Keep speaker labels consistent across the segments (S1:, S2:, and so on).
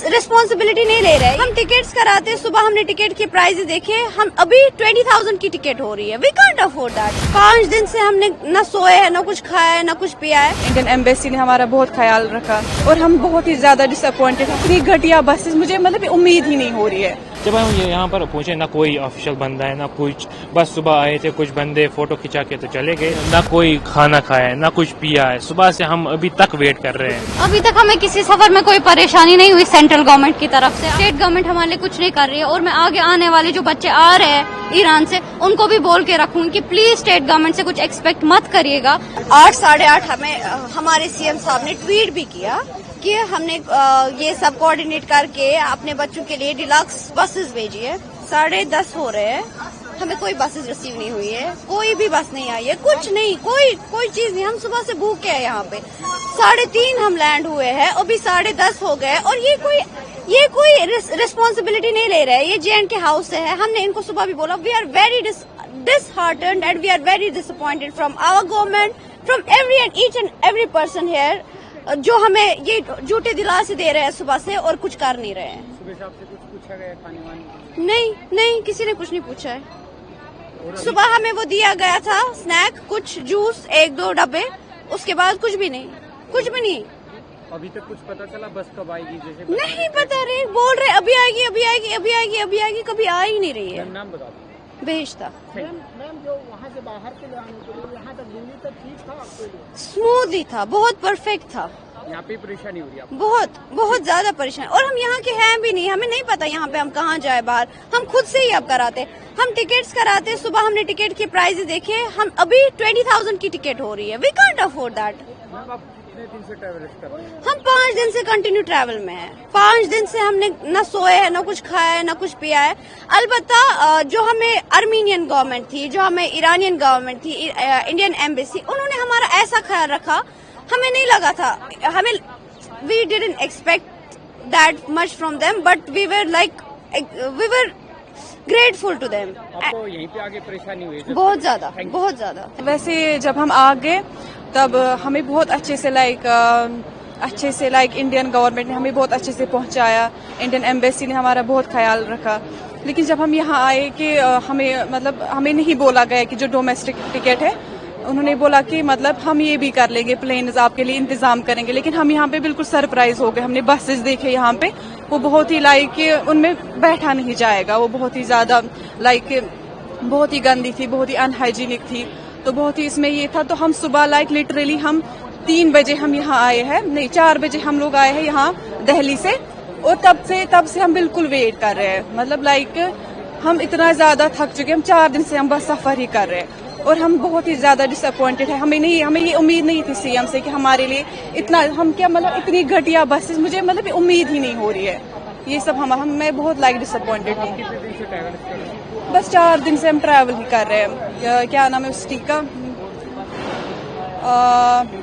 S1: Responsibility नहीं ले रहे। हम टिकट्स कराते, सुबह हमने टिकट के प्राइस देखे, हम अभी 20,000 की टिकट हो रही है। We can't afford that. 5 दिन से हमने न सोए है, न कुछ खाया है, न कुछ पिया है।
S2: इंडियन एम्बेसी ने हमारा बहुत ख्याल रखा और हम बहुत ही ज्यादा डिसअपॉइंटेड हैं। इतनी घटिया बसेस, मुझे मतलब उम्मीद ही नहीं हो रही है।
S3: जब हम यहाँ पर पहुंचे, ना कोई ऑफिशियल बंदा है, ना कुछ, बस सुबह आए थे, कुछ बंदे फोटो खिंचा के तो चले गए, ना कोई खाना खाया है, ना कुछ पिया है। सुबह से हम अभी तक वेट कर रहे हैं।
S4: अभी तक हमें किसी सफर में कोई परेशानी नहीं हुई सेंट्रल गवर्नमेंट की तरफ से। स्टेट गवर्नमेंट हमारे लिए कुछ नहीं कर रही है और मैं आगे आने वाले जो बच्चे आ रहे हैं ईरान से, उनको भी बोल के रखूंगी कि प्लीज स्टेट गवर्नमेंट से कुछ एक्सपेक्ट मत करिएगा।
S1: 8 साढ़े 8 हमें हमारे सीएम साहब ने ट्वीट भी किया कि हमने ये सब कोऑर्डिनेट करके अपने बच्चों के लिए डिलक्स बसेस भेजी है। 10:30 हो रहे हैं, हमें कोई बसेस रिसीव नहीं हुई है, कोई भी बस नहीं आई है, कुछ नहीं, कोई चीज नहीं। हम सुबह से भूखे हैं यहाँ पे। 3:30 हम लैंड हुए हैं, अभी 10:30 हो गए और ये कोई रिस्पॉन्सिबिलिटी नहीं ले रहे। ये JNK हाउस से है। हमने इनको सुबह भी बोला, we are very disheartened and we are very disappointed from our government, from each and every person here, जो हमें ये झूठे दिलासे दे रहे हैं सुबह से और कुछ कर नहीं रहे हैं।
S5: सुबह से आपसे कुछ पूछा गया खाने वाने?
S1: नहीं, किसी ने कुछ नहीं पूछा है। सुबह हमें वो दिया गया था स्नैक, कुछ जूस, 1-2 डब्बे, उसके बाद कुछ भी नहीं।
S5: अभी तक कुछ पता चला बस कब आएगी? जैसे
S1: नहीं पता रहे, बोल रहे अभी आएगी, कभी आ ही नहीं रही है।
S5: नाम बता दो।
S1: भेजता
S6: मैम जो वहाँ से बाहर के लिए आने के लिए यहाँ तक दिल्ली तक ठीक था आपके लिए?
S1: स्मूथली था, बहुत परफेक्ट था।
S5: यहाँ पे परेशानी हो रही है आपको?
S1: बहुत ज्यादा परेशान। और हम यहाँ के हैं भी नहीं, हमें नहीं पता यहाँ पे हम कहाँ जाए बाहर। हम खुद से ही अब कराते, हम टिकट्स कराते, सुबह हमने टिकट के प्राइस देखे, हम अभी 20,000 की टिकट हो रही है। We can't afford that.
S5: आप कितने दिन से ट्रैवल कर रहे हैं?
S1: हम 5 दिन से कंटिन्यू ट्रैवल में हैं। 5 दिन से हमने न सोए है, न कुछ खाया है, न कुछ पिया है। अलबत्ता जो हमें अर्मीनियन गवर्नमेंट थी, जो हमें ईरानियन गवर्नमेंट थी, इंडियन एम्बेसी, उन्होंने हमारा ऐसा ख्याल रखा, हमें नहीं लगा था, we didn't expect that much from them, but we were grateful to them.
S5: आपको यहीं पे आगे परेशानी हुई?
S1: बहुत ज्यादा।
S2: वैसे जब हम आ गए तब हमें बहुत अच्छे से लाइक इंडियन गवर्नमेंट ने हमें बहुत अच्छे से पहुंचाया। इंडियन एम्बेसी ने हमारा बहुत ख्याल रखा। लेकिन जब हम यहाँ आए कि हमें नहीं बोला गया कि जो डोमेस्टिक टिकट है, उन्होंने बोला कि मतलब हम ये भी कर लेंगे, प्लेन्स आपके लिए इंतजाम करेंगे। लेकिन हम यहाँ पे बिल्कुल सरप्राइज हो गए। हमने बसेस देखे यहाँ पे, वो बहुत ही उनमें बैठा नहीं जाएगा। वो बहुत ही ज्यादा बहुत ही गंदी थी, बहुत ही अनहाइजीनिक थी। तो बहुत ही इसमें ये था। तो हम सुबह लिटरली हम 3 बजे हम यहाँ आए हैं, नहीं 4 बजे हम लोग आए हैं यहाँ दिल्ली से, और तब से हम बिल्कुल वेट कर रहे हैं। मतलब हम इतना ज्यादा थक चुके हैं। हम 4 दिन से हम बस सफर ही कर रहे हैं और हम बहुत ही ज्यादा डिसअपॉइंटेड है। हमें ये उम्मीद नहीं थी सीएम से कि हमारे लिए इतना इतनी घटिया बसेस, मुझे उम्मीद ही नहीं हो रही है। ये सब मैं बहुत डिसअपॉइंटेड हूँ।
S5: कितने दिन से ट्रैवल कर रहे हैं?
S2: बस 4 दिन से हम ट्रैवल ही कर रहे हैं। क्या नाम है उस टी का,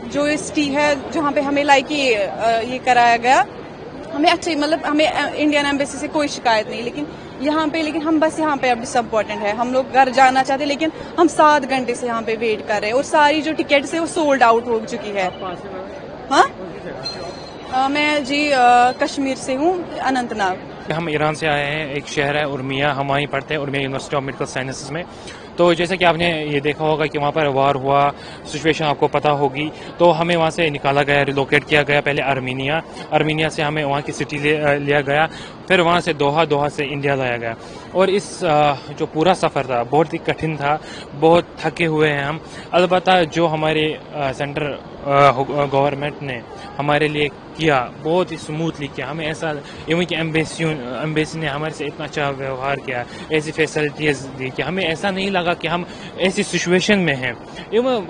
S2: जो इस टी है जहाँ पे हमें ये कराया गया, हमें अच्छे हमें इंडियन एम्बेसी से कोई शिकायत नहीं। लेकिन हम बस यहाँ पे अब डिसअपॉइंटेड है। हम लोग घर जाना चाहते, लेकिन हम 7 घंटे से यहाँ पे वेट कर रहे हैं और सारी जो टिकट्स है वो सोल्ड आउट हो चुकी है। हाँ, मैं कश्मीर से हूँ, अनंतनाग।
S3: हम ईरान से आए हैं, एक शहर है उर्मिया, हम वहीं पढ़ते हैं, Urmia university of medical sciences में। तो जैसे कि आपने ये देखा होगा कि वहाँ पर वार हुआ, सिचुएशन आपको पता होगी। तो हमें वहाँ से निकाला गया, रिलोकेट किया गया। पहले अर्मीनिया से हमें वहाँ की सिटी लिया गया, फिर वहाँ से दोहा से इंडिया लाया गया। और इस जो पूरा सफ़र था बहुत ही कठिन था, बहुत थके हुए हैं हम। अलबत्ता जो हमारे सेंट्रल गवर्नमेंट ने हमारे लिए किया, बहुत ही स्मूथली किया। हमें ऐसा इवन कि एम्बेसी ने हमारे से इतना अच्छा व्यवहार किया, ऐसी फैसिलिटीज दी कि हमें ऐसा नहीं लगा कि हम ऐसी सिचुएशन में हैं।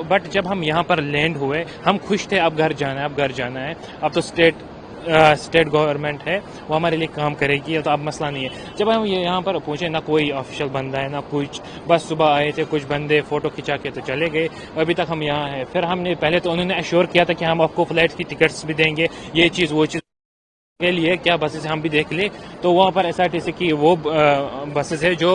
S3: बट जब हम यहाँ पर लैंड हुए, हम खुश थे, अब घर जाना है। अब तो स्टेट गवर्नमेंट है, वो हमारे लिए काम करेगी, तो अब मसला नहीं है। जब हम यहाँ पर पहुंचे, ना कोई ऑफिशियल बंदा है, ना कुछ, बस सुबह आए थे, कुछ बंदे फोटो खिंचा के तो चले गए। अभी तक हम यहाँ हैं। फिर हमने पहले तो उन्होंने एश्योर किया था कि हम आपको फ्लाइट की टिकट्स भी देंगे, ये चीज़ वो चीज़ के लिए क्या बसेस हम भी देख ले। तो वहाँ पर SRTC की वो बसेस है जो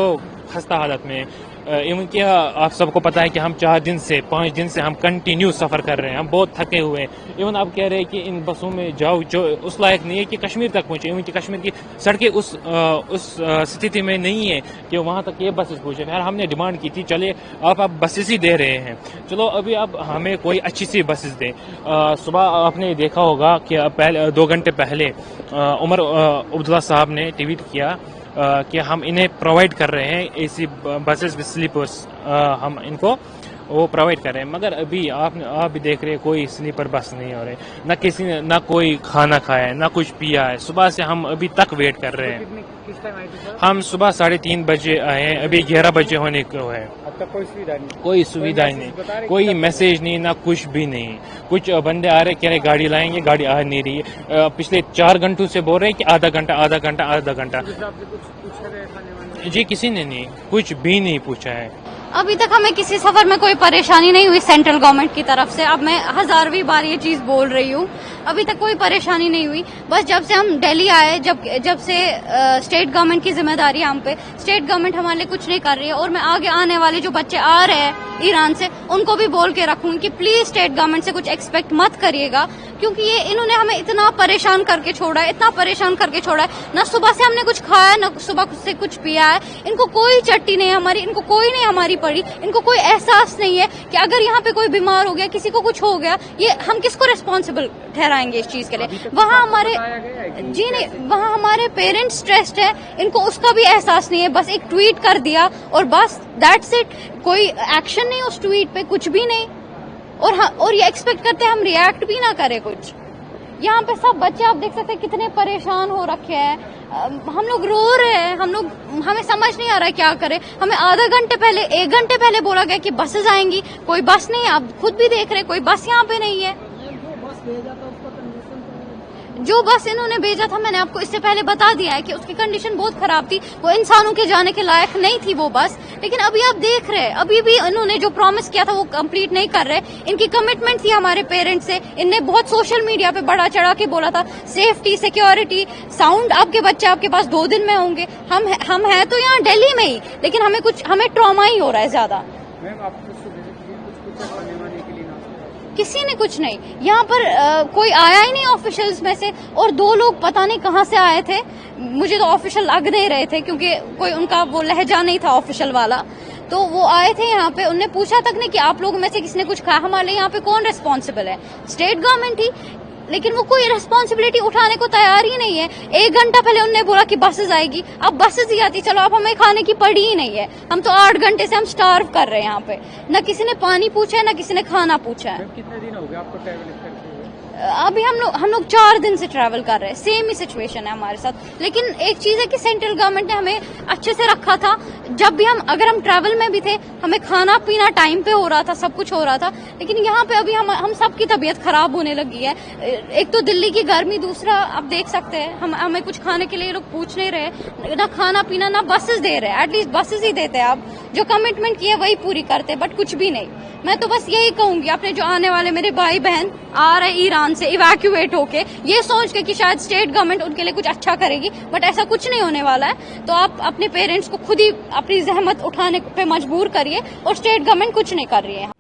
S3: खस्ता हालत में, इवन कि आप सबको पता है कि हम 4 दिन से 5 दिन से हम कंटिन्यू सफ़र कर रहे हैं, हम बहुत थके हुए हैं। इवन आप कह रहे हैं कि इन बसों में जाओ जो उस लायक नहीं है कि कश्मीर तक पहुंचे। इवन कि कश्मीर की सड़कें उस स्थिति में नहीं है कि वहाँ तक ये बसेस पहुंचे। यार हमने डिमांड की थी, चले आप बसेस ही दे रहे हैं, चलो अभी आप हमें कोई अच्छी सी बसेस दें। सुबह आपने देखा होगा कि पहले 2 घंटे पहले उमर अब्दुल्ला साहब ने ट्वीट किया कि हम इन्हें प्रोवाइड कर रहे हैं एसी बसेस विद स्लीपर्स, हम इनको वो प्रोवाइड कर रहे हैं। मगर अभी आप भी देख रहे हैं कोई स्लीपर बस नहीं हो रहे, ना किसी ने ना कोई खाना खाया है, ना कुछ पिया है। सुबह से हम अभी तक वेट कर रहे हैं।
S5: किस टाइम आए थे सर?
S3: हम सुबह 3:30 बजे आए हैं, अभी 11 बजे होने को है।
S5: अब तक कोई सुविधा नहीं?
S3: कोई सुविधा ही नहीं, कोई मैसेज नहीं, ना कुछ भी नहीं। कुछ बंदे आ रहे कह रहे गाड़ी लाएंगे, गाड़ी आ नहीं रही है। पिछले 4 घंटों से बोल रहे हैं कि आधा घंटा। जी किसी ने नहीं, कुछ भी नहीं पूछा है।
S4: अभी तक हमें किसी सफर में कोई परेशानी नहीं हुई सेंट्रल गवर्नमेंट की तरफ से। अब मैं 1000वीं बार ये चीज बोल रही हूँ, अभी तक कोई परेशानी नहीं हुई। बस जब से हम दिल्ली आए, जब से स्टेट गवर्नमेंट की जिम्मेदारी है हम पे, स्टेट गवर्नमेंट हमारे लिए कुछ नहीं कर रही है। और मैं आगे आने वाले जो बच्चे आ रहे हैं ईरान से, उनको भी बोल के रखूंगी कि प्लीज स्टेट गवर्नमेंट से कुछ एक्सपेक्ट मत करिएगा, क्योंकि ये इन्होंने हमें इतना परेशान करके छोड़ा है, इतना परेशान करके छोड़ा है। ना सुबह से हमने कुछ खाया, ना सुबह से कुछ पिया है। इनको कोई चट्टी नहीं है हमारी, इनको कोई नहीं हमारी पड़ी। इनको कोई एहसास नहीं है कि अगर यहाँ पे कोई बीमार हो गया, किसी को कुछ हो गया, ये हम किसको रिस्पॉन्सिबल ठहराएंगे इस चीज के लिए। वहाँ हमारे जी नहीं, वहाँ हमारे पेरेंट्स स्ट्रेस्ड है, इनको उसका भी एहसास नहीं है। बस एक ट्वीट कर दिया और बस दैट्स इट, कोई एक्शन नहीं उस ट्वीट पे, कुछ भी नहीं। और ये एक्सपेक्ट करते हैं हम रिएक्ट भी ना करें कुछ। यहाँ पे सब बच्चे आप देख सकते हैं कितने परेशान हो रखे हैं। हम लोग रो रहे हैं, हमें समझ नहीं आ रहा है क्या करें। हमें आधा घंटे पहले 1 घंटे पहले बोला गया कि बसेस आएंगी, कोई बस नहीं है। आप खुद भी देख रहे हैं कोई बस यहाँ पे नहीं है। जो बस इन्होंने भेजा था, मैंने आपको इससे पहले बता दिया है कि उसकी कंडीशन बहुत खराब थी, वो इंसानों के जाने के लायक नहीं थी वो बस। लेकिन अभी आप देख रहे हैं, अभी भी इन्होंने जो प्रॉमिस किया था वो कंप्लीट नहीं कर रहे। इनकी कमिटमेंट थी हमारे पेरेंट्स से, इनने बहुत सोशल मीडिया पे बढ़ा चढ़ा के बोला था सेफ्टी, सिक्योरिटी, साउंड, आपके बच्चे आपके पास 2 दिन में होंगे। हम हैं तो यहाँ दिल्ली में ही, लेकिन हमें ट्रॉमा ही हो रहा है ज्यादा। किसी ने कुछ नहीं, यहाँ पर कोई आया ही नहीं ऑफिशियल्स में से। और 2 लोग पता नहीं कहाँ से आए थे, मुझे तो ऑफिशियल लग नहीं रहे थे, क्योंकि कोई उनका वो लहजा नहीं था ऑफिशियल वाला। तो वो आए थे यहाँ पे, उनने पूछा तक नहीं कि आप लोगों में से किसने कुछ खाया। हमारे लिए यहाँ पे कौन रिस्पॉन्सिबल है? स्टेट गवर्नमेंट ही, लेकिन वो कोई रिस्पॉन्सिबिलिटी उठाने को तैयार ही नहीं है। 1 घंटा पहले उनने बोला कि बसेस आएगी, अब बसेस ही आती, चलो अब हमें खाने की पड़ी ही नहीं है। हम तो 8 घंटे से हम स्टार्व कर रहे हैं यहाँ पे। न किसी ने पानी पूछा है, न किसी ने खाना पूछा है।
S5: कितने दिन हो गए आपको ट्रैवल करते हुए?
S4: अभी हम लोग 4 दिन से ट्रैवल कर रहे हैं, सेम ही सिचुएशन है हमारे साथ। लेकिन एक चीज है कि सेंट्रल गवर्नमेंट ने हमें अच्छे से रखा था। जब भी अगर हम ट्रैवल में भी थे, हमें खाना पीना टाइम पे हो रहा था, सब कुछ हो रहा था। लेकिन यहाँ पे अभी हम सबकी तबीयत खराब होने लगी है। एक तो दिल्ली की गर्मी, दूसरा आप देख सकते हैं हमें कुछ खाने के लिए लोग पूछ नहीं रहे, ना खाना पीना, ना बसेस दे रहे। एटलीस्ट बसेस ही देते, आप जो कमिटमेंट किए वही पूरी करते, बट कुछ भी नहीं। मैं तो बस यही कहूंगी, अपने जो आने वाले मेरे भाई बहन आ रहे ईरान से इवैक्यूएट होके, ये सोच के कि शायद स्टेट गवर्नमेंट उनके लिए कुछ अच्छा करेगी, बट ऐसा कुछ नहीं होने वाला है। तो आप अपने पेरेंट्स को खुद ही अपनी जहमत उठाने पे मजबूर करिए, और स्टेट गवर्नमेंट कुछ नहीं कर रही है।